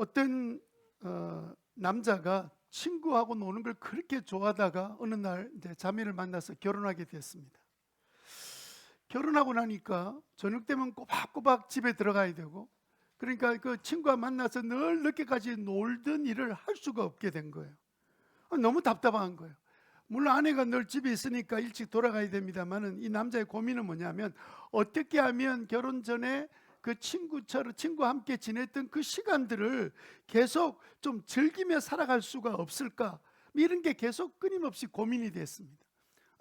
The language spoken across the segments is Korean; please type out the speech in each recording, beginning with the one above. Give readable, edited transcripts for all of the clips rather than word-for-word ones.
어떤 남자가 친구하고 노는 걸 그렇게 좋아하다가 어느 날 이제 자매를 만나서 결혼하게 됐습니다. 결혼하고 나니까 저녁 되면 꼬박꼬박 집에 들어가야 되고, 그러니까 그 친구와 만나서 늘 늦게까지 놀던 일을 할 수가 없게 된 거예요. 너무 답답한 거예요. 물론 아내가 늘 집에 있으니까 일찍 돌아가야 됩니다만은 이 남자의 고민은 뭐냐면, 어떻게 하면 결혼 전에 그 친구와 함께 지냈던 그 시간들을 계속 좀 즐기며 살아갈 수가 없을까, 이런 게 계속 끊임없이 고민이 됐습니다.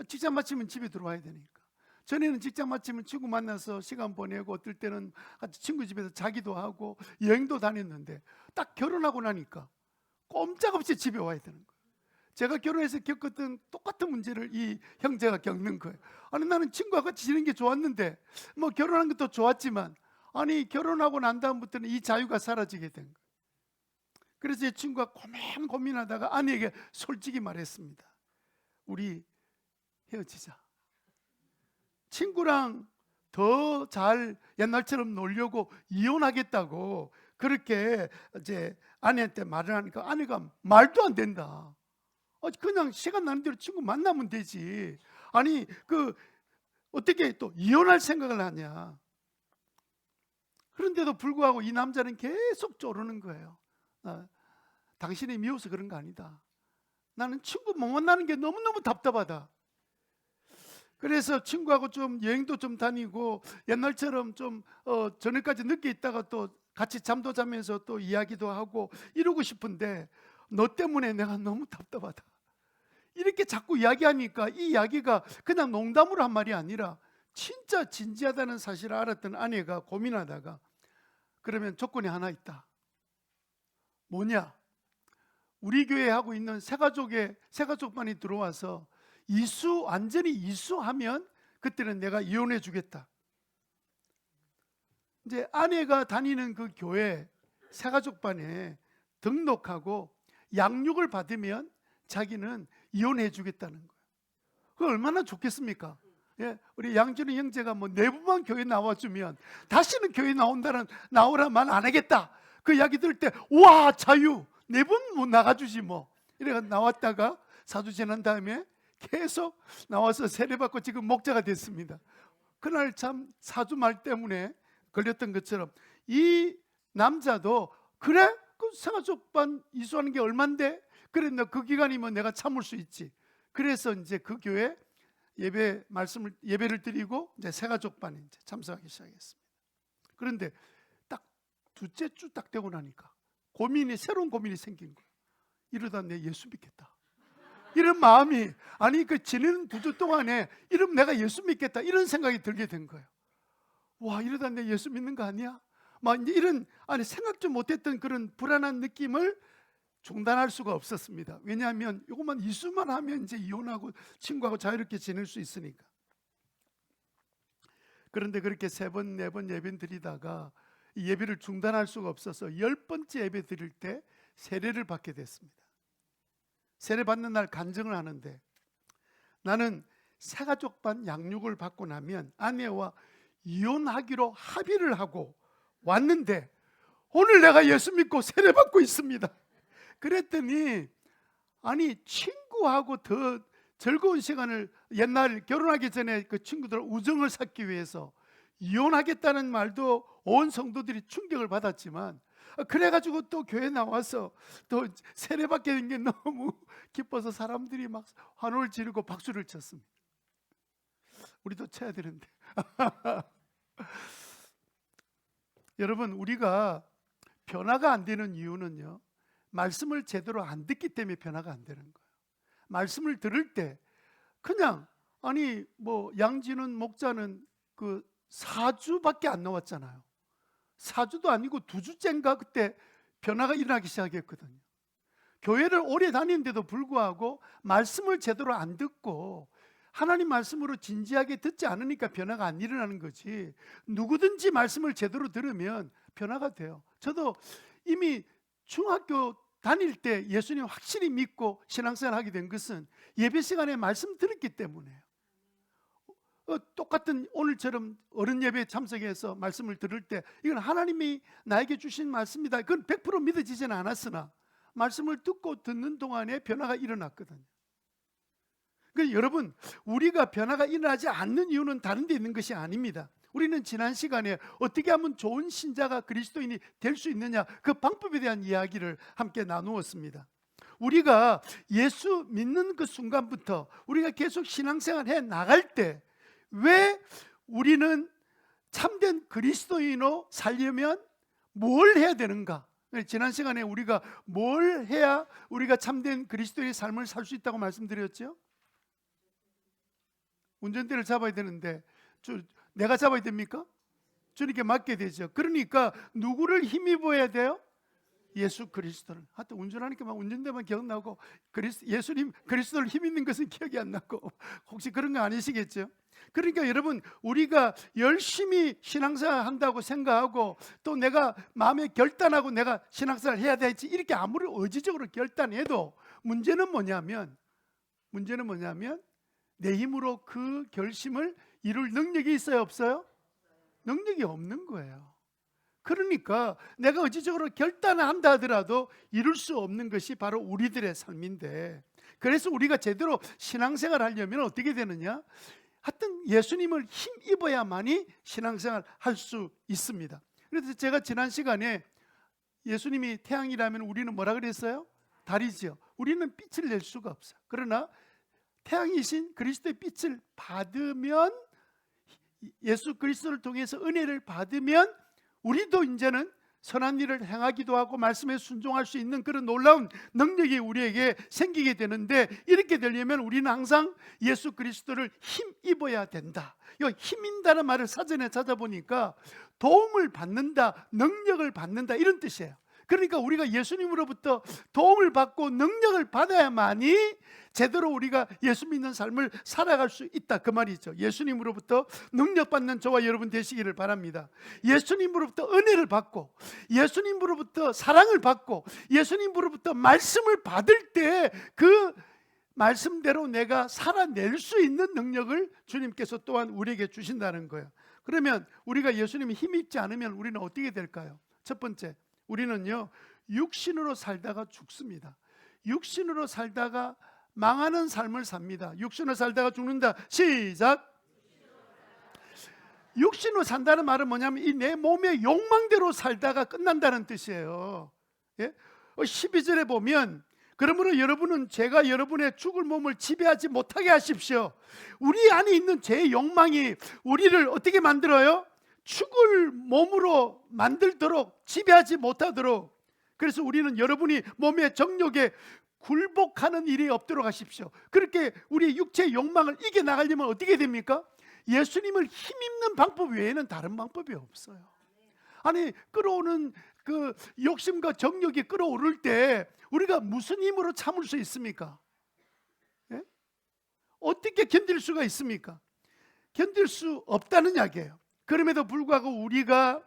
직장 마치면 집에 들어와야 되니까. 전에는 직장 마치면 친구 만나서 시간 보내고, 어떨 때는 같이 친구 집에서 자기도 하고 여행도 다녔는데, 딱 결혼하고 나니까 꼼짝없이 집에 와야 되는 거예요. 제가 결혼해서 겪었던 똑같은 문제를 이 형제가 겪는 거예요. 아니, 나는 친구와 같이 지내는 게 좋았는데, 뭐 결혼한 것도 좋았지만, 아니 결혼하고 난 다음부터는 이 자유가 사라지게 된 거예요. 그래서 이 친구가 고민하다가 아내에게 솔직히 말했습니다. 우리 헤어지자. 친구랑 더 잘 옛날처럼 놀려고 이혼하겠다고 그렇게 이제 아내한테 말을 하니까, 아내가 말도 안 된다. 그냥 시간 나는 대로 친구 만나면 되지. 아니 어떻게 또 이혼할 생각을 하냐. 그런데도 불구하고 이 남자는 계속 쪼르는 거예요. 당신이 미워서 그런 거 아니다. 나는 친구 못 만나는 게 너무너무 답답하다. 그래서 친구하고 좀 여행도 좀 다니고, 옛날처럼 좀 저녁까지 늦게 있다가 또 같이 잠도 자면서 또 이야기도 하고 이러고 싶은데, 너 때문에 내가 너무 답답하다. 이렇게 자꾸 이야기하니까 이 이야기가 그냥 농담으로 한 말이 아니라 진짜 진지하다는 사실을 알았던 아내가 고민하다가, 그러면 조건이 하나 있다. 뭐냐? 우리 교회에 하고 있는 새가족반이 들어와서 완전히 이수하면 그때는 내가 이혼해 주겠다. 이제 아내가 다니는 그 교회 새가족반에 등록하고 양육을 받으면 자기는 이혼해 주겠다는 거예요. 그거 얼마나 좋겠습니까? 예, 우리 양준이 형제가 뭐 내부만 교회 나와주면 다시는 교회 나오라 말 안 하겠다, 그 이야기 들을 때, 와, 자유, 내부는 못 나가주지 뭐. 이래가 나왔다가 사주 지난 다음에 계속 나와서 세례받고 지금 목자가 됐습니다. 그날 참 사주 말 때문에 걸렸던 것처럼 이 남자도, 그래? 그 새가족반 이수하는 게 얼만데? 그래, 너 그 기간이면 내가 참을 수 있지. 그래서 이제 그 교회 예배를 드리고 이제 새가족반에 이제 참석하기 시작했습니다. 그런데 딱 둘째 주 딱 되고 나니까 새로운 고민이 생긴 거예요. 이러다 내 예수 믿겠다, 이런 마음이, 아니 그 지내는 2주 동안에 이러면 내가 예수 믿겠다, 이런 생각이 들게 된 거예요. 와, 이러다 내 예수 믿는 거 아니야? 막 이제 이런, 아니 생각도 못했던 그런 불안한 느낌을 중단할 수가 없었습니다. 왜냐하면 이것만 이수만 하면 이제 이혼하고 친구하고 자유롭게 지낼 수 있으니까. 그런데 그렇게 3번, 4번 예배 드리다가 이 예배를 중단할 수가 없어서 10번째 예배 드릴 때 세례를 받게 됐습니다. 세례 받는 날 간증을 하는데, 나는 새가족반 양육을 받고 나면 아내와 이혼하기로 합의를 하고 왔는데 오늘 내가 예수 믿고 세례 받고 있습니다. 그랬더니, 아니 친구하고 더 즐거운 시간을, 옛날 결혼하기 전에 그 친구들 우정을 쌓기 위해서 이혼하겠다는 말도 온 성도들이 충격을 받았지만, 그래가지고 또 교회 나와서 또 세례받게 된 게 너무 기뻐서 사람들이 막 환호를 지르고 박수를 쳤습니다. 우리도 쳐야 되는데. 여러분, 우리가 변화가 안 되는 이유는요, 말씀을 제대로 안 듣기 때문에 변화가 안 되는 거예요. 말씀을 들을 때 그냥, 아니 뭐 양진은 목자는 그 4주밖에 안 나왔잖아요. 4주도 아니고 2주째인가 그때 변화가 일어나기 시작했거든요. 교회를 오래 다니는데도 불구하고 말씀을 제대로 안 듣고 하나님 말씀으로 진지하게 듣지 않으니까 변화가 안 일어나는 거지, 누구든지 말씀을 제대로 들으면 변화가 돼요. 저도 이미 중학교 다닐 때 예수님 확실히 믿고 신앙생활 하게 된 것은 예배 시간에 말씀 들었기 때문에요. 똑같은 오늘처럼 어른 예배에 참석해서 말씀을 들을 때 이건 하나님이 나에게 주신 말씀이다, 그건 100% 믿어지지는 않았으나 말씀을 듣는 동안에 변화가 일어났거든요. 그러니까 여러분, 우리가 변화가 일어나지 않는 이유는 다른 데 있는 것이 아닙니다. 우리는 지난 시간에 어떻게 하면 좋은 신자가 그리스도인이 될 수 있느냐, 그 방법에 대한 이야기를 함께 나누었습니다. 우리가 예수 믿는 그 순간부터 우리가 계속 신앙생활 해 나갈 때 왜 우리는 참된 그리스도인으로 살려면 뭘 해야 되는가? 지난 시간에 우리가 뭘 해야 우리가 참된 그리스도인의 삶을 살 수 있다고 말씀드렸죠? 운전대를 잡아야 되는데 내가 잡아야 됩니까? 주님께 맡게 되죠. 그러니까 누구를 힘입어야 돼요? 예수 그리스도를. 하여튼 운전하니까 막 운전대만 기억나고 예수님 그리스도를 힘입는 것은 기억이 안 나고 혹시 그런 거 아니시겠죠? 그러니까 여러분, 우리가 열심히 신앙생활 한다고 생각하고 또 내가 마음에 결단하고 내가 신앙생활 해야 되지 이렇게 아무리 의지적으로 결단해도 문제는 뭐냐면 내 힘으로 그 결심을 이룰 능력이 있어요, 없어요? 능력이 없는 거예요. 그러니까 내가 의지적으로 결단을 한다 하더라도 이룰 수 없는 것이 바로 우리들의 삶인데, 그래서 우리가 제대로 신앙생활 하려면 어떻게 되느냐? 하여튼 예수님을 힘입어야만이 신앙생활 할 수 있습니다. 그래서 제가 지난 시간에 예수님이 태양이라면 우리는 뭐라 그랬어요? 달이죠. 우리는 빛을 낼 수가 없어요. 그러나 태양이신 그리스도의 빛을 받으면, 예수 그리스도를 통해서 은혜를 받으면 우리도 이제는 선한 일을 행하기도 하고 말씀에 순종할 수 있는 그런 놀라운 능력이 우리에게 생기게 되는데, 이렇게 되려면 우리는 항상 예수 그리스도를 힘입어야 된다. 이 힘인다는 말을 사전에 찾아보니까 도움을 받는다, 능력을 받는다 이런 뜻이에요. 그러니까 우리가 예수님으로부터 도움을 받고 능력을 받아야만이 제대로 우리가 예수 믿는 삶을 살아갈 수 있다, 그 말이죠. 예수님으로부터 능력받는 저와 여러분 되시기를 바랍니다. 예수님으로부터 은혜를 받고 예수님으로부터 사랑을 받고 예수님으로부터 말씀을 받을 때 그 말씀대로 내가 살아낼 수 있는 능력을 주님께서 또한 우리에게 주신다는 거예요. 그러면 우리가 예수님이 힘입지 않으면 우리는 어떻게 될까요? 첫 번째, 우리는요 육신으로 살다가 죽습니다. 육신으로 살다가 망하는 삶을 삽니다. 육신으로 살다가 죽는다. 시작. 육신으로 산다는 말은 뭐냐면 이 내 몸의 욕망대로 살다가 끝난다는 뜻이에요. 예? 12절에 보면, 그러므로 여러분은 제가 여러분의 죽을 몸을 지배하지 못하게 하십시오. 우리 안에 있는 죄의 욕망이 우리를 어떻게 만들어요? 죽을 몸으로 만들도록, 지배하지 못하도록. 그래서 우리는 여러분이 몸의 정욕에 굴복하는 일이 없도록 하십시오. 그렇게 우리의 육체의 욕망을 이겨나가려면 어떻게 됩니까? 예수님을 힘입는 방법 외에는 다른 방법이 없어요. 아니, 끌어오는 그 욕심과 정욕이 끌어오를 때 우리가 무슨 힘으로 참을 수 있습니까? 예? 어떻게 견딜 수가 있습니까? 견딜 수 없다는 이야기예요. 그럼에도 불구하고 우리가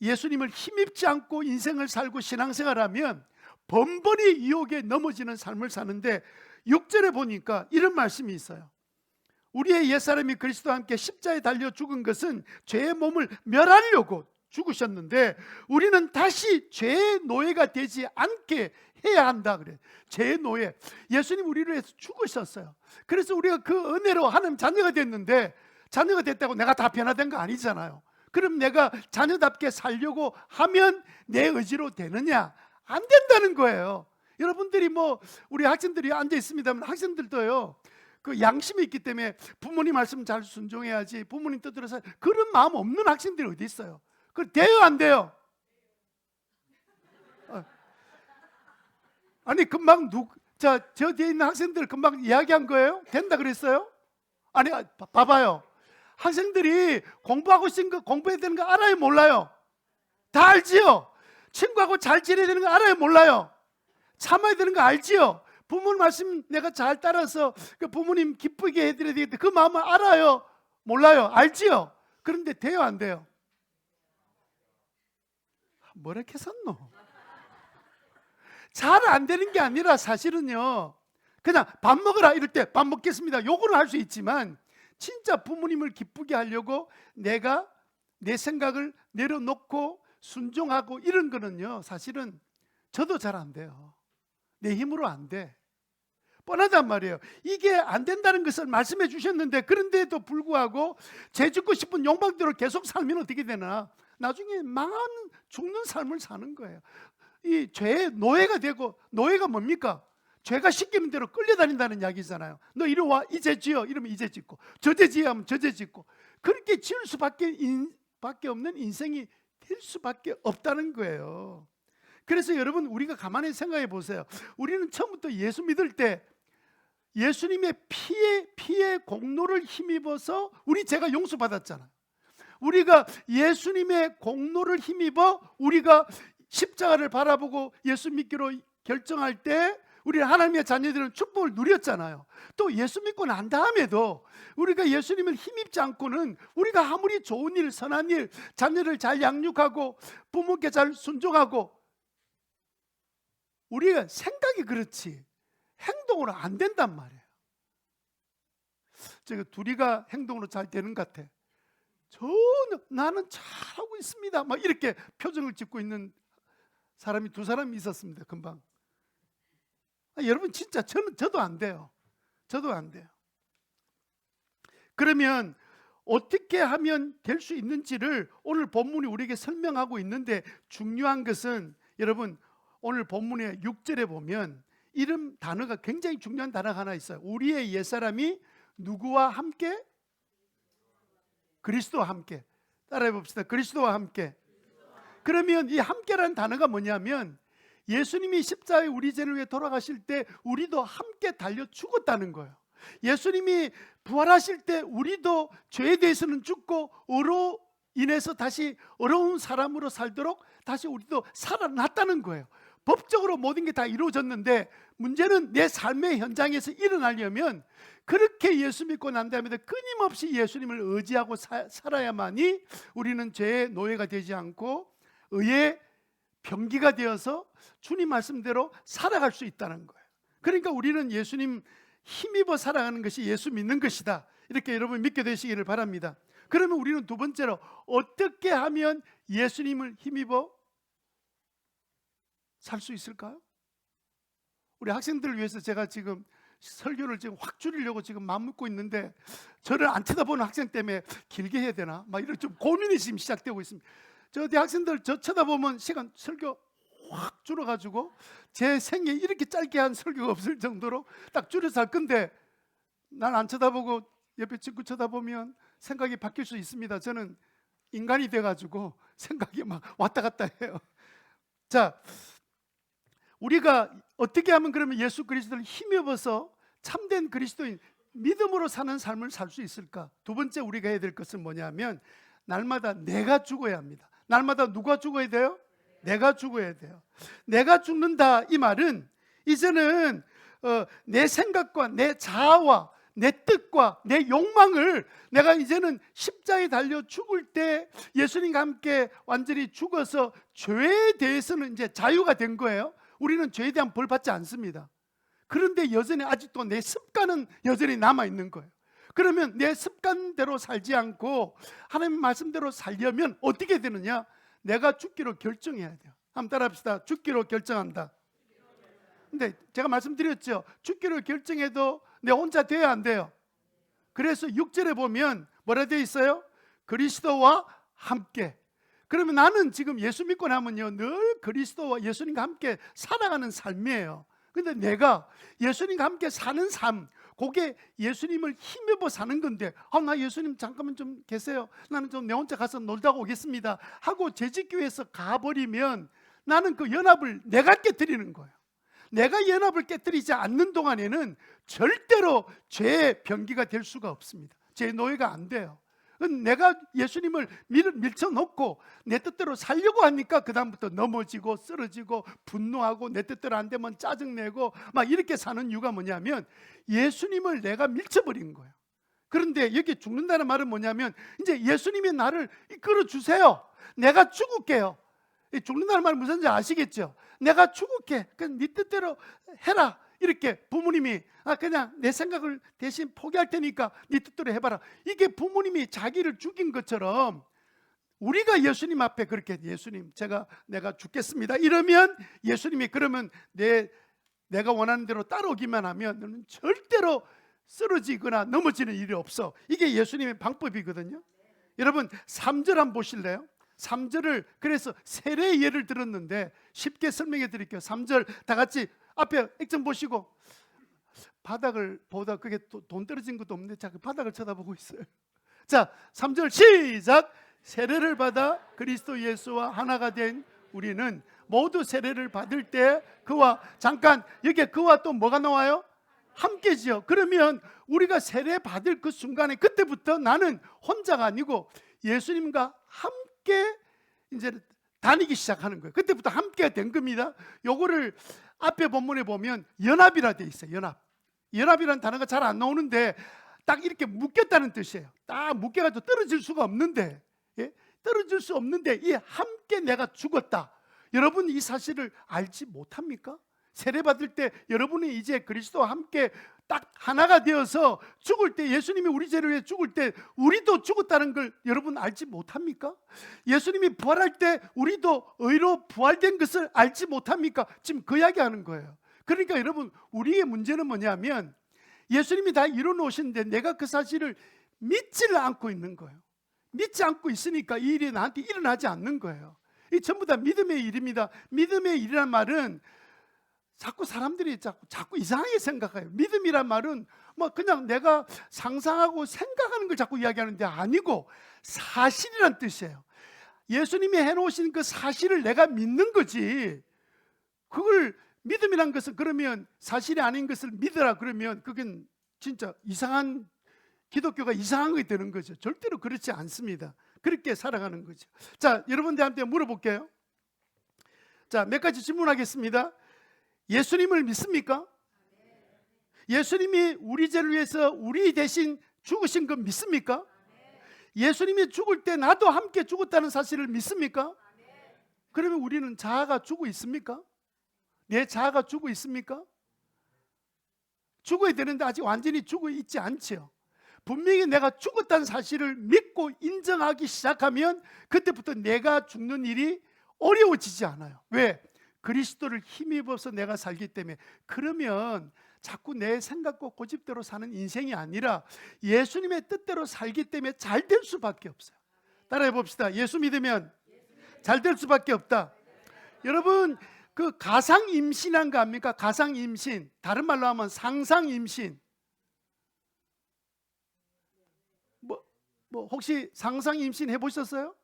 예수님을 힘입지 않고 인생을 살고 신앙생활하면 번번이 유혹에 넘어지는 삶을 사는데, 6절에 보니까 이런 말씀이 있어요. 우리의 옛사람이 그리스도와 함께 십자가에 달려 죽은 것은 죄의 몸을 멸하려고 죽으셨는데 우리는 다시 죄의 노예가 되지 않게 해야 한다 그래. 죄의 노예. 예수님 우리를 위해서 죽으셨어요. 그래서 우리가 그 은혜로 하나님 자녀가 됐는데, 자녀가 됐다고 내가 다 변화된 거 아니잖아요. 그럼 내가 자녀답게 살려고 하면 내 의지로 되느냐? 안 된다는 거예요. 여러분들이 우리 학생들이 앉아 있습니다만, 학생들도요 그 양심이 있기 때문에 부모님 말씀 잘 순종해야지, 부모님 뜻대로 살, 그런 마음 없는 학생들이 어디 있어요? 그 돼요, 안 돼요? 아니 금방 저 뒤에 있는 학생들 금방 이야기한 거예요? 된다 그랬어요? 아니 봐봐요. 학생들이 공부하고 싶은 거, 공부해야 되는 거 알아요, 몰라요? 다 알지요? 친구하고 잘 지내야 되는 거 알아요, 몰라요? 참아야 되는 거 알지요? 부모님 말씀 내가 잘 따라서 그 부모님 기쁘게 해드려야 되겠다, 그 마음을 알아요, 몰라요? 알지요? 그런데 돼요, 안 돼요? 뭐라 했었노? 잘 안 되는 게 아니라 사실은요, 그냥 밥 먹으라 이럴 때 밥 먹겠습니다, 요거는 할 수 있지만 진짜 부모님을 기쁘게 하려고 내가 내 생각을 내려놓고 순종하고 이런 거는요, 사실은 저도 잘 안 돼요. 내 힘으로 안 돼. 뻔하단 말이에요. 이게 안 된다는 것을 말씀해 주셨는데, 그런데도 불구하고 죄 짓고 싶은 욕망대로 계속 살면 어떻게 되나? 나중에 망하는, 죽는 삶을 사는 거예요. 이 죄의 노예가 되고, 노예가 뭡니까? 죄가 시키는 대로 끌려다닌다는 이야기잖아요. 너 이리 와, 이제 지어. 이러면 이제 짓고, 저제 지어 하면 저제 짓고, 그렇게 지을 수밖에 없는 인생이 될 수밖에 없다는 거예요. 그래서 여러분, 우리가 가만히 생각해 보세요. 우리는 처음부터 예수 믿을 때 예수님의 피의 공로를 힘입어서 우리 죄가 용서받았잖아요. 우리가 예수님의 공로를 힘입어 우리가 십자가를 바라보고 예수 믿기로 결정할 때 우리 하나님의 자녀들은 축복을 누렸잖아요. 또 예수 믿고 난 다음에도 우리가 예수님을 힘입지 않고는 우리가 아무리 좋은 일, 선한 일, 자녀를 잘 양육하고 부모께 잘 순종하고, 우리가 생각이 그렇지 행동으로 안 된단 말이에요. 제가 둘이가 행동으로 잘 되는 것 같아. 전혀 나는 잘하고 있습니다 막 이렇게 표정을 짓고 있는 사람이 두 사람이 있었습니다. 금방. 여러분, 진짜 저도 안 돼요. 저도 안 돼요. 그러면 어떻게 하면 될 수 있는지를 오늘 본문이 우리에게 설명하고 있는데, 중요한 것은 여러분, 오늘 본문의 6절에 보면 이런 단어가, 굉장히 중요한 단어가 하나 있어요. 우리의 옛사람이 누구와 함께? 그리스도와 함께. 따라해 봅시다. 그리스도와 함께. 그러면 이 함께라는 단어가 뭐냐면, 예수님이 십자가에 우리 죄를 위해 돌아가실 때 우리도 함께 달려 죽었다는 거예요. 예수님이 부활하실 때 우리도 죄에 대해서는 죽고 의로 인해서 다시 어려운 사람으로 살도록 다시 우리도 살아났다는 거예요. 법적으로 모든 게 다 이루어졌는데, 문제는 내 삶의 현장에서 일어나려면 그렇게 예수 믿고 난 다음에 끊임없이 예수님을 의지하고 살아야만이 우리는 죄의 노예가 되지 않고 의의 병기가 되어서 주님 말씀대로 살아갈 수 있다는 거예요. 그러니까 우리는 예수님 힘입어 살아가는 것이 예수 믿는 것이다, 이렇게 여러분 믿게 되시기를 바랍니다. 그러면 우리는 두 번째로 어떻게 하면 예수님을 힘입어 살 수 있을까요? 우리 학생들을 위해서 제가 지금 설교를 지금 확 줄이려고 지금 마음 먹고 있는데, 저를 안 쳐다보는 학생 때문에 길게 해야 되나 막 이런 좀 고민이 지금 시작되고 있습니다. 저 대학생들 저 쳐다보면 시간 설교 확 줄어가지고 제 생에 이렇게 짧게 한 설교가 없을 정도로 딱 줄여서 할 건데, 난 안 쳐다보고 옆에 친구 쳐다보면 생각이 바뀔 수 있습니다. 저는 인간이 돼가지고 생각이 막 왔다 갔다 해요. 자, 우리가 어떻게 하면 그러면 예수 그리스도를 힘입어서 참된 그리스도인, 믿음으로 사는 삶을 살 수 있을까? 두 번째 우리가 해야 될 것은 뭐냐면, 날마다 내가 죽어야 합니다. 날마다 누가 죽어야 돼요? 내가 죽어야 돼요. 내가 죽는다, 이 말은 이제는 내 생각과 내 자아와 내 뜻과 내 욕망을 내가 이제는 십자가에 달려 죽을 때 예수님과 함께 완전히 죽어서 죄에 대해서는 이제 자유가 된 거예요. 우리는 죄에 대한 벌 받지 않습니다. 그런데 여전히 아직도 내 습관은 여전히 남아있는 거예요. 그러면 내 습관대로 살지 않고 하나님 말씀대로 살려면 어떻게 되느냐? 내가 죽기로 결정해야 돼요. 한번 따라 합시다. 죽기로 결정한다. 근데 제가 말씀드렸죠. 죽기로 결정해도 내 혼자 돼야 안 돼요. 그래서 6절에 보면 뭐라 되어 있어요? 그리스도와 함께. 그러면 나는 지금 예수 믿고 나면요, 늘 그리스도와 예수님과 함께 살아가는 삶이에요. 근데 내가 예수님과 함께 사는 삶, 그게 예수님을 힘입어 사는 건데, 나 예수님 잠깐만 좀 계세요, 나는 좀 내 혼자 가서 놀다 오겠습니다 하고 재직교회에서 가버리면 나는 그 연합을 내가 깨뜨리는 거예요. 내가 연합을 깨뜨리지 않는 동안에는 절대로 죄의 병기가 될 수가 없습니다. 죄의 노예가 안 돼요. 내가 예수님을 밀쳐놓고 내 뜻대로 살려고 하니까 그 다음부터 넘어지고 쓰러지고 분노하고 내 뜻대로 안 되면 짜증내고 막 이렇게 사는 이유가 뭐냐면, 예수님을 내가 밀쳐버린 거예요. 그런데 여기 죽는다는 말은 뭐냐면, 이제 예수님이 나를 이끌어 주세요. 내가 죽을게요. 죽는다는 말은 무슨지 아시겠죠? 내가 죽을게. 네 뜻대로 해라. 이렇게 부모님이 그냥 내 생각을 대신 포기할 테니까 네 뜻대로 해봐라. 이게 부모님이 자기를 죽인 것처럼 우리가 예수님 앞에 그렇게 예수님 내가 죽겠습니다 이러면 예수님이 그러면 내가 원하는 대로 따라오기만 하면 너는 절대로 쓰러지거나 넘어지는 일이 없어. 이게 예수님의 방법이거든요. 여러분 3절 한번 보실래요? 3절을 그래서 세례의 예를 들었는데 쉽게 설명해 드릴게요. 3절 다 같이 앞에 액정 보시고, 바닥을 보다 그게 돈 떨어진 것도 없는데 자꾸 바닥을 쳐다보고 있어요. 자 3절 시작. 세례를 받아 그리스도 예수와 하나가 된 우리는 모두 세례를 받을 때 그와, 잠깐 여기에 그와 또 뭐가 나와요? 함께지요. 그러면 우리가 세례 받을 그 순간에 그때부터 나는 혼자가 아니고 예수님과 함께 이제 다니기 시작하는 거예요. 그때부터 함께 된 겁니다. 요거를 앞에 본문에 보면 연합이라 돼 있어요. 연합이라는 단어가 잘 안 나오는데 딱 이렇게 묶였다는 뜻이에요. 딱 묶여가지고 떨어질 수가 없는데, 떨어질 수 없는데 이 함께 내가 죽었다. 여러분 이 사실을 알지 못합니까? 세례 받을 때 여러분이 이제 그리스도와 함께 딱 하나가 되어서 죽을 때, 예수님이 우리 죄를 위해 죽을 때 우리도 죽었다는 걸 여러분 알지 못합니까? 예수님이 부활할 때 우리도 의로 부활된 것을 알지 못합니까? 지금 그 이야기 하는 거예요. 그러니까 여러분 우리의 문제는 뭐냐면 예수님이 다 이루어 놓으셨는데 내가 그 사실을 믿지를 않고 있는 거예요. 믿지 않고 있으니까 이 일이 나한테 일어나지 않는 거예요. 이 전부 다 믿음의 일입니다. 믿음의 일이란 말은 자꾸 사람들이 자꾸 이상하게 생각해요. 믿음이란 말은 뭐 그냥 내가 상상하고 생각하는 걸 자꾸 이야기하는 게 아니고 사실이란 뜻이에요. 예수님이 해놓으신 그 사실을 내가 믿는 거지. 그걸 믿음이란 것은 그러면 사실이 아닌 것을 믿으라 그러면 그건 진짜 이상한, 기독교가 이상한 것이 되는 거죠. 절대로 그렇지 않습니다. 그렇게 살아가는 거죠. 자, 여러분들한테 물어볼게요. 자, 몇 가지 질문하겠습니다. 예수님을 믿습니까? 예수님이 우리 죄를 위해서 우리 대신 죽으신 거 믿습니까? 예수님이 죽을 때 나도 함께 죽었다는 사실을 믿습니까? 그러면 우리는 자아가 죽어 있습니까? 내 자아가 죽어 있습니까? 죽어야 되는데 아직 완전히 죽어 있지 않죠. 분명히 내가 죽었다는 사실을 믿고 인정하기 시작하면 그때부터 내가 죽는 일이 어려워지지 않아요. 왜? 그리스도를 힘입어서 내가 살기 때문에. 그러면 자꾸 내 생각과 고집대로 사는 인생이 아니라 예수님의 뜻대로 살기 때문에 잘 될 수밖에 없어요. 따라해 봅시다. 예수 믿으면 잘 될 수밖에 없다. 여러분 그 가상 임신한 거 압니까? 가상 임신, 다른 말로 하면 상상 임신. 뭐 혹시 상상 임신 해보셨어요?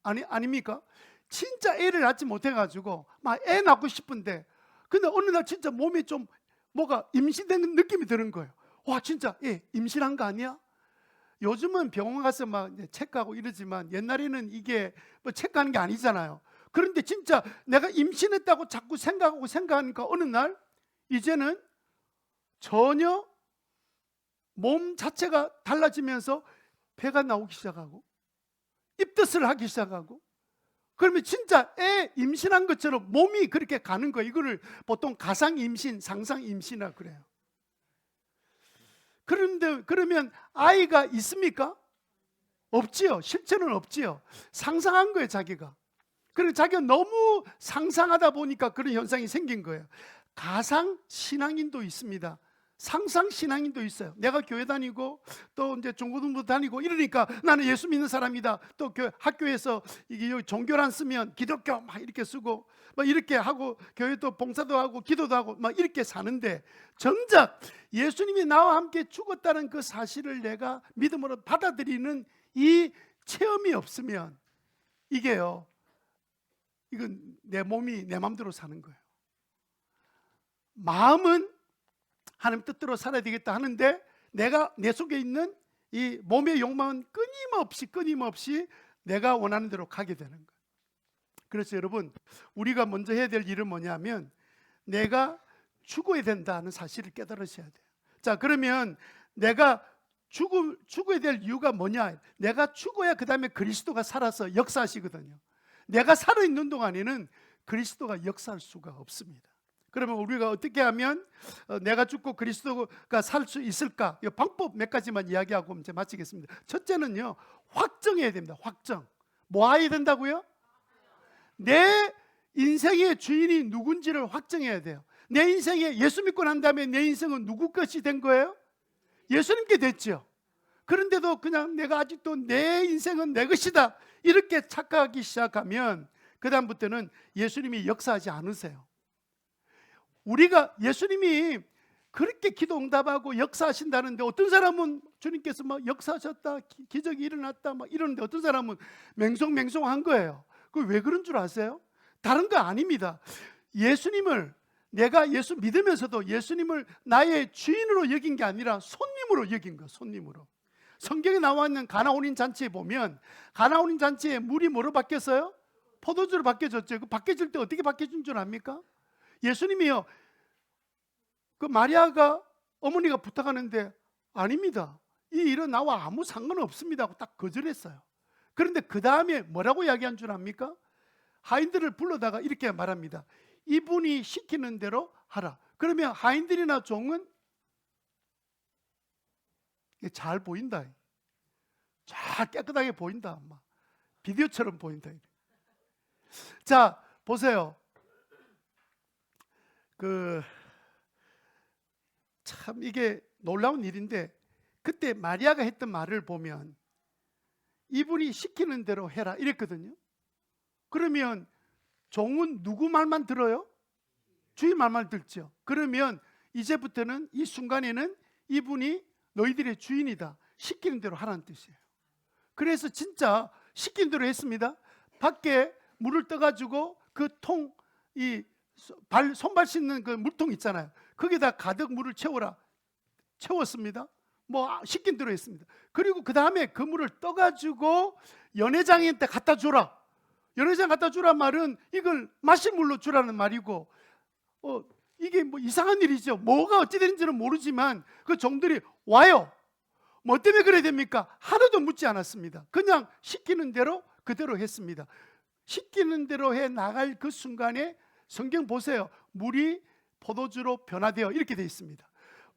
아닙니까? 진짜 애를 낳지 못해가지고 막 애 낳고 싶은데 근데 어느 날 진짜 몸이 좀 뭐가 임신된 느낌이 드는 거예요. 와 진짜 임신한 거 아니야? 요즘은 병원 가서 막 체크하고 이러지만 옛날에는 이게 뭐 체크하는 게 아니잖아요. 그런데 진짜 내가 임신했다고 자꾸 생각하니까 어느 날 이제는 전혀 몸 자체가 달라지면서 배가 나오기 시작하고 입덧을 하기 시작하고, 그러면 진짜 애 임신한 것처럼 몸이 그렇게 가는 거예요. 이거를 보통 가상 임신, 상상 임신이라고 그래요. 그런데 그러면 아이가 있습니까? 없지요. 실제는 없지요. 상상한 거예요, 자기가. 그리고 자기가 너무 상상하다 보니까 그런 현상이 생긴 거예요. 가상 신앙인도 있습니다. 상상 신앙인도 있어요. 내가 교회 다니고 또 이제 중고등부 다니고 이러니까 나는 예수 믿는 사람이다. 또 학교에서 이게 종교란 쓰면 기독교 막 이렇게 쓰고 막 이렇게 하고 교회 또 봉사도 하고 기도도 하고 막 이렇게 사는데 정작 예수님이 나와 함께 죽었다는 그 사실을 내가 믿음으로 받아들이는 이 체험이 없으면 이게요, 이건 내 몸이 내 마음대로 사는 거예요. 마음은 하나님 뜻대로 살아야 되겠다 하는데 내가 내 속에 있는 이 몸의 욕망은 끊임없이 내가 원하는 대로 가게 되는 거예요. 그래서 여러분 우리가 먼저 해야 될 일은 뭐냐면 내가 죽어야 된다는 사실을 깨달으셔야 돼요. 자, 그러면 내가 죽어야 될 이유가 뭐냐? 내가 죽어야 그 다음에 그리스도가 살아서 역사하시거든요. 내가 살아있는 동안에는 그리스도가 역사할 수가 없습니다. 그러면 우리가 어떻게 하면 내가 죽고 그리스도가 살 수 있을까? 이 방법 몇 가지만 이야기하고 이제 마치겠습니다. 첫째는요, 확정해야 됩니다. 확정. 뭐 해야 된다고요? 내 인생의 주인이 누군지를 확정해야 돼요. 내 인생에 예수 믿고 난 다음에 내 인생은 누구 것이 된 거예요? 예수님께 됐죠. 그런데도 그냥 내가 아직도 내 인생은 내 것이다 이렇게 착각하기 시작하면 그 다음부터는 예수님이 역사하지 않으세요. 우리가 예수님이 그렇게 기도 응답하고 역사하신다는데 어떤 사람은 주님께서 막 역사하셨다, 기적이 일어났다 막 이러는데 어떤 사람은 맹송맹송한 거예요. 그 왜 그런 줄 아세요? 다른 거 아닙니다. 예수님을 내가 예수 믿으면서도 예수님을 나의 주인으로 여긴 게 아니라 손님으로 여긴 거예요. 손님으로. 성경에 나와 있는 가나온인 잔치에 보면 가나온인 잔치에 물이 뭐로 바뀌었어요? 포도주로 바뀌어졌죠. 그 바뀌어질 때 어떻게 바뀌어진 줄 압니까? 예수님이요, 그 마리아가 어머니가 부탁하는데 아닙니다, 이 일은 나와 아무 상관없습니다 하고 딱 거절했어요. 그런데 그 다음에 뭐라고 이야기한 줄 압니까? 하인들을 불러다가 이렇게 말합니다. 이분이 시키는 대로 하라. 그러면 하인들이나 종은 잘 보인다, 잘 깨끗하게 보인다, 막 비디오처럼 보인다. 자, 보세요. 참 이게 놀라운 일인데 그때 마리아가 했던 말을 보면 이분이 시키는 대로 해라 이랬거든요. 그러면 종은 누구 말만 들어요? 주인 말만 듣죠. 그러면 이제부터는 이 순간에는 이분이 너희들의 주인이다, 시키는 대로 하라는 뜻이에요. 그래서 진짜 시키는 대로 했습니다. 밖에 물을 떠가지고 그 통, 손발 씻는 그 물통 있잖아요. 거기다 가득 물을 채워라. 채웠습니다. 뭐 시킨 대로 했습니다. 그리고 그 다음에 그 물을 떠가지고 연회장한테 갖다 주라. 연회장 갖다 주란 말은 이걸 마실 물로 주라는 말이고, 이게 뭐 이상한 일이죠. 뭐가 어찌 되는지는 모르지만 그 종들이 와요. 뭐 때문에 그래야 됩니까? 하나도 묻지 않았습니다. 그냥 시키는 대로 그대로 했습니다. 시키는 대로 해 나갈 그 순간에 성경 보세요. 물이 포도주로 변화되어 이렇게 되어 있습니다.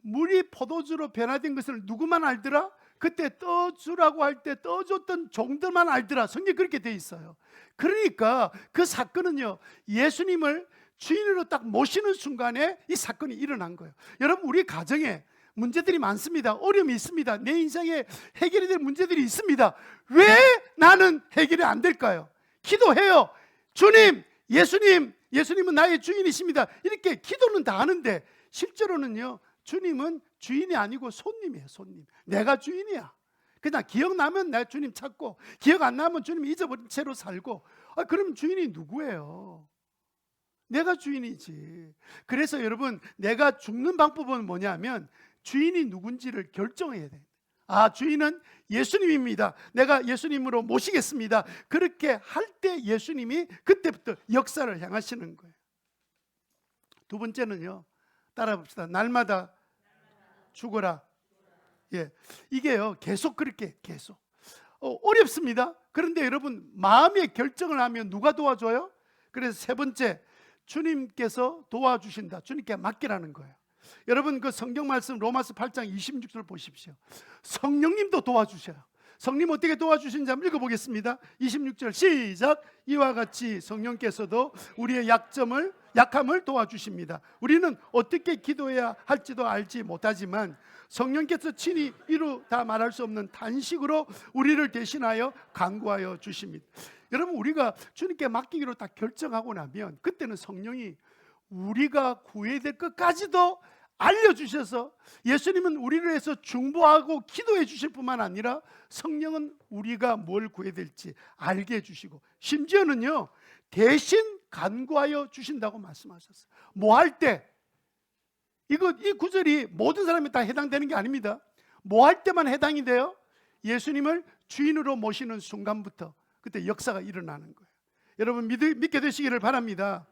물이 포도주로 변화된 것을 누구만 알더라? 그때 떠주라고 할 때 떠줬던 종들만 알더라. 성경이 그렇게 되어 있어요. 그러니까 그 사건은요, 예수님을 주인으로 딱 모시는 순간에 이 사건이 일어난 거예요. 여러분, 우리 가정에 문제들이 많습니다. 어려움이 있습니다. 내 인생에 해결이 될 문제들이 있습니다. 왜 나는 해결이 안 될까요? 기도해요. 주님, 예수님은 나의 주인이십니다. 이렇게 기도는 다 하는데 실제로는요, 주님은 주인이 아니고 손님이에요. 손님. 내가 주인이야. 그냥 기억나면 내 주님 찾고, 기억 안 나면 주님 잊어버린 채로 살고. 그럼 주인이 누구예요? 내가 주인이지. 그래서 여러분, 내가 죽는 방법은 뭐냐면 주인이 누군지를 결정해야 돼. 주인은 예수님입니다. 내가 예수님으로 모시겠습니다. 그렇게 할 때 예수님이 그때부터 역사를 행하시는 거예요. 두 번째는요, 따라 봅시다. 날마다 죽어라. 예, 이게요, 계속 그렇게 계속 어렵습니다. 그런데 여러분, 마음의 결정을 하면 누가 도와줘요? 그래서 세 번째, 주님께서 도와주신다. 주님께 맡기라는 거예요. 여러분, 그 성경 말씀 로마서 8장 26절 보십시오. 성령님도 도와주셔요. 성령 어떻게 도와주신지 한번 읽어보겠습니다. 26절 시작. 이와 같이 성령께서도 우리의 약함을 도와주십니다. 우리는 어떻게 기도해야 할지도 알지 못하지만 성령께서 친히 이루 다 말할 수 없는 단식으로 우리를 대신하여 간구하여 주십니다. 여러분, 우리가 주님께 맡기기로 딱 결정하고 나면 그때는 성령이 우리가 구해야 될 것까지도 알려주셔서, 예수님은 우리를 위해서 중보하고 기도해 주실 뿐만 아니라 성령은 우리가 뭘 구해야 될지 알게 해주시고, 심지어는요, 대신 간구하여 주신다고 말씀하셨어요. 뭐 할 때? 이 구절이 모든 사람이 다 해당되는 게 아닙니다. 뭐 할 때만 해당이 돼요? 예수님을 주인으로 모시는 순간부터 그때 역사가 일어나는 거예요. 여러분, 믿게 되시기를 바랍니다.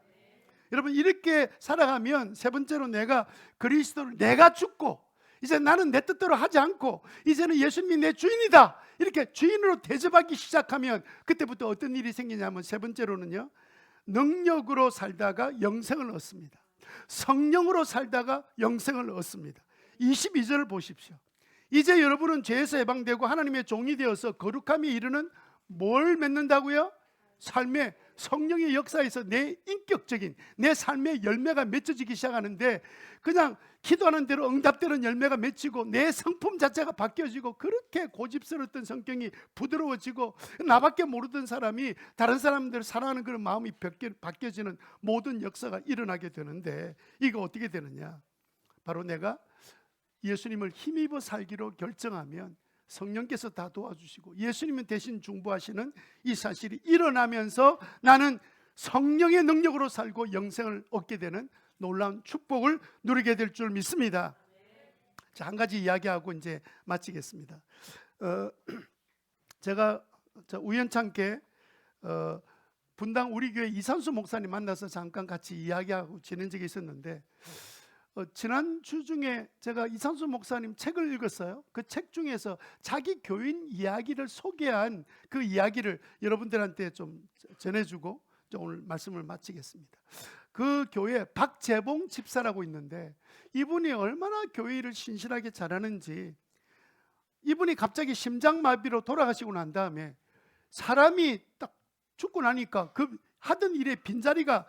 여러분, 이렇게 살아가면 세 번째로 내가 그리스도를, 내가 죽고 이제 나는 내 뜻대로 하지 않고 이제는 예수님이 내 주인이다, 이렇게 주인으로 대접하기 시작하면 그때부터 어떤 일이 생기냐면 세 번째로는요, 능력으로 살다가 영생을 얻습니다. 성령으로 살다가 영생을 얻습니다. 22절을 보십시오. 이제 여러분은 죄에서 해방되고 하나님의 종이 되어서 거룩함에 이르는 뭘 맺는다고요? 삶의 성령의 역사에서 내 인격적인 내 삶의 열매가 맺혀지기 시작하는데, 그냥 기도하는 대로 응답되는 열매가 맺히고 내 성품 자체가 바뀌어지고, 그렇게 고집스러웠던 성격이 부드러워지고 나밖에 모르던 사람이 다른 사람들을 사랑하는 그런 마음이 바뀌어지는 모든 역사가 일어나게 되는데, 이거 어떻게 되느냐? 바로 내가 예수님을 힘입어 살기로 결정하면 성령께서 다 도와주시고 예수님은 대신 중보하시는 이 사실이 일어나면서 나는 성령의 능력으로 살고 영생을 얻게 되는 놀라운 축복을 누리게 될 줄 믿습니다. 자, 한 가지 이야기하고 이제 마치겠습니다. 제가 우연찮게 분당 우리 교회 이산수 목사님 만나서 잠깐 같이 이야기하고 지낸 적이 있었는데, 지난주 중에 제가 이산수 목사님 책을 읽었어요. 그 책 중에서 자기 교인 이야기를 소개한 그 이야기를 여러분들한테 좀 전해주고 오늘 말씀을 마치겠습니다. 그 교회 박재봉 집사라고 있는데, 이분이 얼마나 교회 일을 신실하게 잘하는지, 이분이 갑자기 심장마비로 돌아가시고 난 다음에 사람이 딱 죽고 나니까 그 하던 일에 빈자리가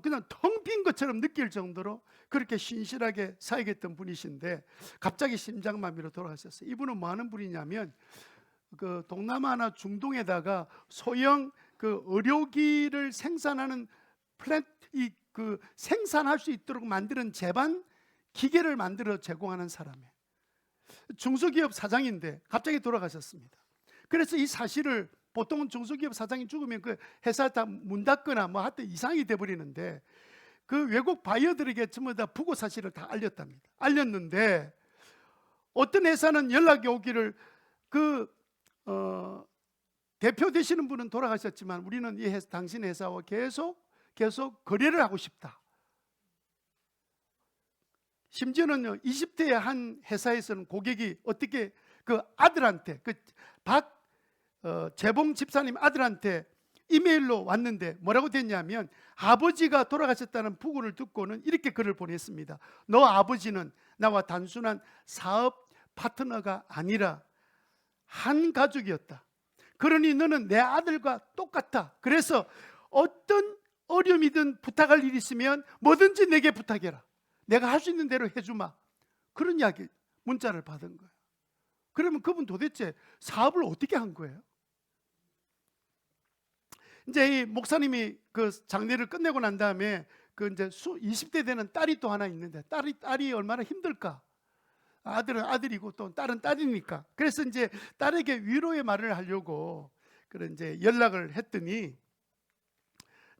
그냥 텅 빈 것처럼 느낄 정도로 그렇게 신실하게 사역했던 분이신데 갑자기 심장마비로 돌아가셨어요. 이분은 뭐 하는 분이냐면, 그 동남아나 중동에다가 소형 그 의료기를 생산하는 그 생산할 수 있도록 만드는 제반 기계를 만들어 제공하는 사람이에요. 중소기업 사장인데 갑자기 돌아가셨습니다. 그래서 이 사실을, 보통은 중소기업 사장이 죽으면 그 회사 다 문 닫거나 뭐 하여튼 이상이 돼버리는데, 그 외국 바이어들에게 전부 다 부고 사실을 다 알렸답니다. 알렸는데 어떤 회사는 연락이 오기를, 대표 되시는 분은 돌아가셨지만 우리는 당신 회사와 계속 거래를 하고 싶다. 심지어는 20대의 한 회사에서는 고객이 어떻게 그 아들한테, 재봉 집사님 아들한테 이메일로 왔는데 뭐라고 됐냐면, 아버지가 돌아가셨다는 부고를 듣고는 이렇게 글을 보냈습니다. 너 아버지는 나와 단순한 사업 파트너가 아니라 한 가족이었다. 그러니 너는 내 아들과 똑같아. 그래서 어떤 어려움이든 부탁할 일이 있으면 뭐든지 내게 부탁해라. 내가 할 수 있는 대로 해주마. 그런 이야기, 문자를 받은 거예요. 그러면 그분 도대체 사업을 어떻게 한 거예요? 이제 이 목사님이 그 장례를 끝내고 난 다음에 그 이제 20대 되는 딸이 또 하나 있는데, 딸이 얼마나 힘들까? 아들은 아들이고 또 딸은 딸이니까. 그래서 이제 딸에게 위로의 말을 하려고 그런 이제 연락을 했더니,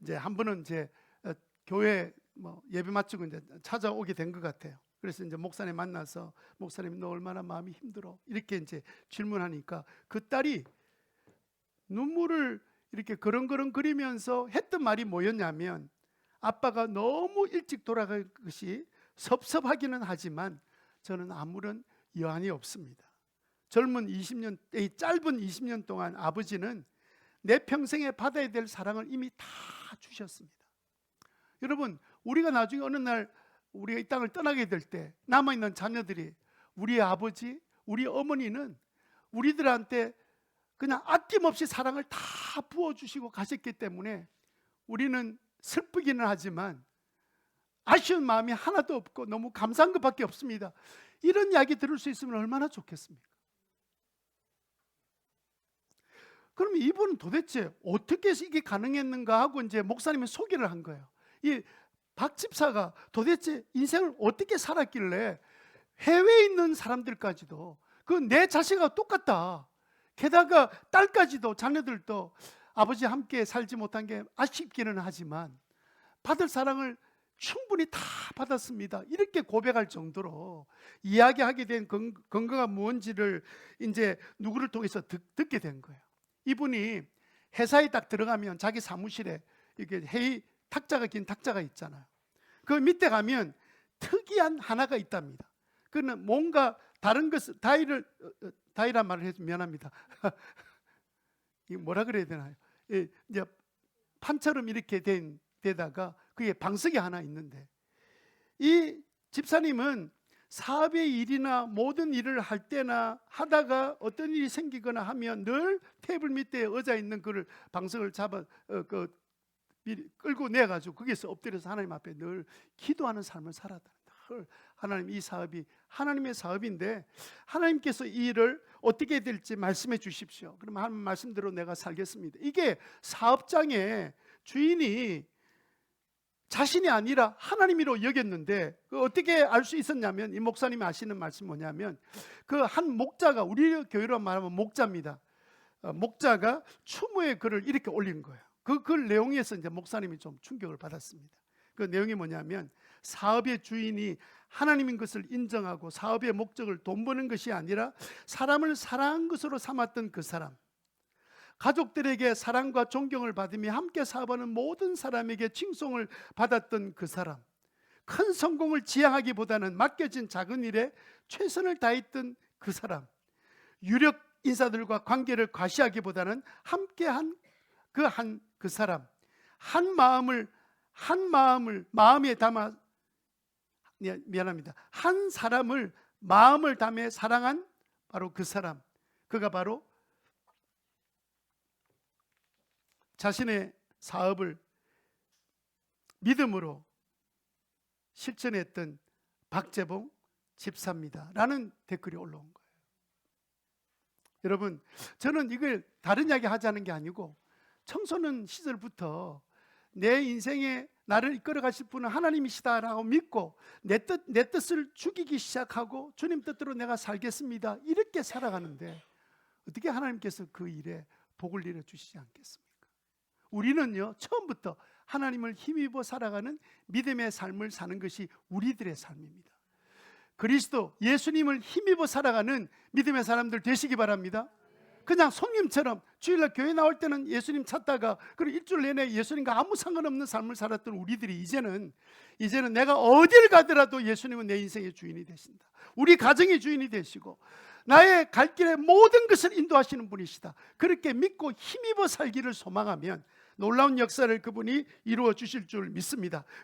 이제 한 번은 이제 교회 뭐 예배 마치고 이제 찾아오게 된 것 같아요. 그래서 이제 목사님 만나서, 목사님 너 얼마나 마음이 힘들어? 이렇게 이제 질문하니까 그 딸이 눈물을 이렇게 그렁그렁 그리면서 했던 말이 뭐였냐면, 아빠가 너무 일찍 돌아간 것이 섭섭하기는 하지만 저는 아무런 여한이 없습니다. 짧은 20년 동안 아버지는 내 평생에 받아야 될 사랑을 이미 다 주셨습니다. 여러분, 우리가 나중에 어느 날 우리가 이 땅을 떠나게 될 때 남아있는 자녀들이, 우리 아버지, 우리 어머니는 우리들한테 그냥 아낌없이 사랑을 다 부어주시고 가셨기 때문에 우리는 슬프기는 하지만 아쉬운 마음이 하나도 없고 너무 감사한 것밖에 없습니다. 이런 이야기 들을 수 있으면 얼마나 좋겠습니까? 그럼 이분은 도대체 어떻게 해서 이게 가능했는가 하고 이제 목사님이 소개를 한 거예요. 이 박 집사가 도대체 인생을 어떻게 살았길래 해외에 있는 사람들까지도 그 내 자식과 똑같다. 게다가 딸까지도, 자녀들도 아버지 함께 살지 못한 게 아쉽기는 하지만 받을 사랑을 충분히 다 받았습니다. 이렇게 고백할 정도로 이야기하게 된 근거가 뭔지를 이제 누구를 통해서 듣게 된 거예요. 이분이 회사에 딱 들어가면 자기 사무실에 이렇게 회의 탁자가, 긴 탁자가 있잖아요. 그 밑에 가면 특이한 하나가 있답니다. 그는 뭔가 다른 것을, 다이란 말을 해서 미안합니다. 이 뭐라 그래야 되나요? 이제 판처럼 이렇게 데다가 그게 방석이 하나 있는데, 이 집사님은 사업의 일이나 모든 일을 할 때나 하다가 어떤 일이 생기거나 하면 늘 테이블 밑에 의자 있는 그를 방석을 잡아 미리 끌고 내가지고 거기서 엎드려서 하나님 앞에 늘 기도하는 삶을 살았다. 늘 하나님, 이 사업이 하나님의 사업인데 하나님께서 이 일을 어떻게 될지 말씀해 주십시오. 그러면 하나님 말씀대로 내가 살겠습니다. 이게 사업장의 주인이 자신이 아니라 하나님이로 여겼는데 어떻게 알 수 있었냐면, 이 목사님이 아시는 말씀 뭐냐면, 그 한 목자가, 우리 교회로 말하면 목자입니다. 목자가 추모의 글을 이렇게 올린 거예요. 그 글 내용에서 이제 목사님이 좀 충격을 받았습니다. 그 내용이 뭐냐면, 사업의 주인이 하나님인 것을 인정하고 사업의 목적을 돈 버는 것이 아니라 사람을 사랑한 것으로 삼았던 그 사람, 가족들에게 사랑과 존경을 받으며 함께 사업하는 모든 사람에게 칭송을 받았던 그 사람, 큰 성공을 지향하기보다는 맡겨진 작은 일에 최선을 다했던 그 사람, 유력 인사들과 관계를 과시하기보다는 함께한 그 사람, 한 마음에 담아, 미안합니다, 한 사람을 마음을 담아 사랑한 바로 그 사람, 그가 바로 자신의 사업을 믿음으로 실천했던 박재봉 집사입니다 라는 댓글이 올라온 거예요. 여러분, 저는 이걸 다른 이야기 하자는 게 아니고, 청소년 시절부터 내 인생에 나를 이끌어 가실 분은 하나님이시다라고 믿고 내 뜻을 죽이기 시작하고 주님 뜻대로 내가 살겠습니다, 이렇게 살아가는데 어떻게 하나님께서 그 일에 복을 내려주시지 않겠습니까? 우리는요, 처음부터 하나님을 힘입어 살아가는 믿음의 삶을 사는 것이 우리들의 삶입니다. 그리스도 예수님을 힘입어 살아가는 믿음의 사람들 되시기 바랍니다. 그냥 손님처럼 주일날 교회 나올 때는 예수님 찾다가 그리고 일주일 내내 예수님과 아무 상관없는 삶을 살았던 우리들이 이제는 내가 어딜 가더라도 예수님은 내 인생의 주인이 되신다, 우리 가정의 주인이 되시고 나의 갈 길의 모든 것을 인도하시는 분이시다, 그렇게 믿고 힘입어 살기를 소망하면 놀라운 역사를 그분이 이루어 주실 줄 믿습니다.